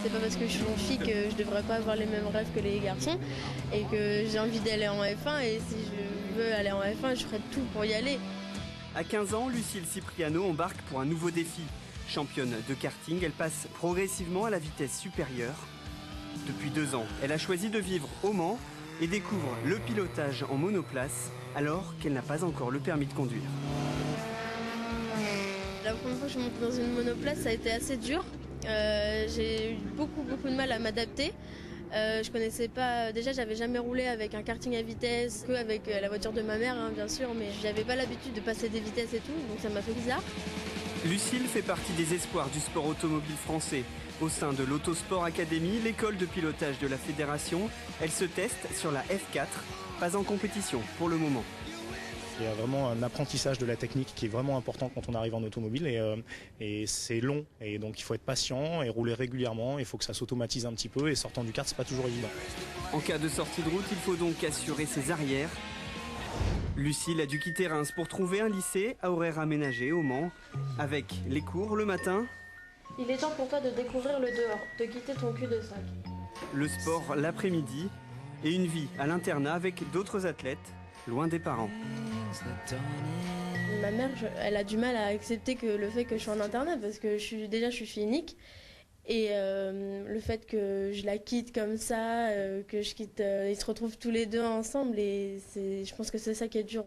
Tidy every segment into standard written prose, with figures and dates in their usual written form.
c'est pas parce que je suis une fille que je devrais pas avoir les mêmes rêves que les garçons et que j'ai envie d'aller en F1 et si je veux aller en F1, je ferai tout pour y aller. À 15 ans, Lucille Cipriano embarque pour un nouveau défi. Championne de karting, elle passe progressivement à la vitesse supérieure. Depuis 2 ans, elle a choisi de vivre au Mans et découvre le pilotage en monoplace alors qu'elle n'a pas encore le permis de conduire. La première fois que je suis montée dans une monoplace, ça a été assez dur. J'ai eu beaucoup de mal à m'adapter. Je connaissais pas, déjà j'avais jamais roulé avec un karting à vitesse, que avec la voiture de ma mère bien sûr, mais j'avais pas l'habitude de passer des vitesses et tout, donc ça m'a fait bizarre. Lucille fait partie des espoirs du sport automobile français. Au sein de l'Autosport Academy, l'école de pilotage de la fédération, elle se teste sur la F4, pas en compétition pour le moment. Il y a vraiment un apprentissage de la technique qui est vraiment important quand on arrive en automobile et c'est long et donc il faut être patient et rouler régulièrement, il faut que ça s'automatise un petit peu et sortant du kart c'est pas toujours évident. En cas de sortie de route, il faut donc assurer ses arrières. Lucille a dû quitter Reims pour trouver un lycée à horaire aménagé au Mans, avec les cours le matin. Il est temps pour toi de découvrir le dehors, de quitter ton cul-de-sac. Le sport l'après-midi et une vie à l'internat avec d'autres athlètes, loin des parents. Ma mère, elle a du mal à accepter que le fait que je sois en internat parce que je suis fille unique et le fait que je la quitte comme ça, que je quitte, ils se retrouvent tous les deux ensemble et je pense que c'est ça qui est dur.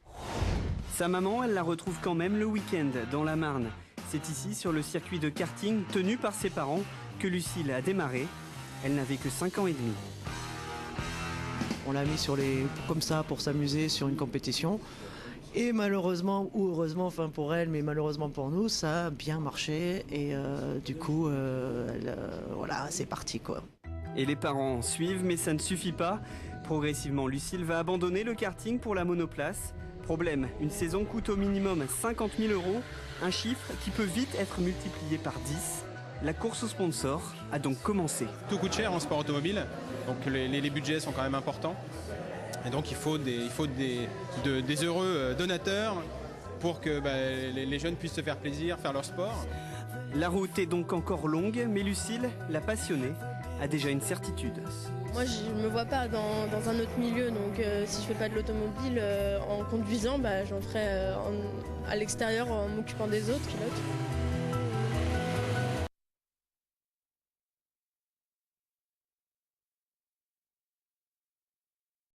Sa maman, elle la retrouve quand même le week-end dans la Marne. C'est ici, sur le circuit de karting tenu par ses parents, que Lucille a démarré. Elle n'avait que 5 ans et demi. On l'a mis comme ça pour s'amuser sur une compétition. Et malheureusement, ou heureusement, enfin pour elle, mais malheureusement pour nous, ça a bien marché. Et du coup, voilà, c'est parti quoi. Et les parents suivent, mais ça ne suffit pas. Progressivement, Lucille va abandonner le karting pour la monoplace. Problème, une saison coûte au minimum 50 000 €, un chiffre qui peut vite être multiplié par 10. La course aux sponsors a donc commencé. Tout coûte cher en sport automobile, donc les budgets sont quand même importants. Et donc il faut des heureux donateurs pour que les jeunes puissent se faire plaisir, faire leur sport. La route est donc encore longue, mais Lucille, la passionnée, a déjà une certitude. Moi, je me vois pas dans un autre milieu, donc si je fais pas de l'automobile en conduisant, j'en ferai à l'extérieur en m'occupant des autres pilotes.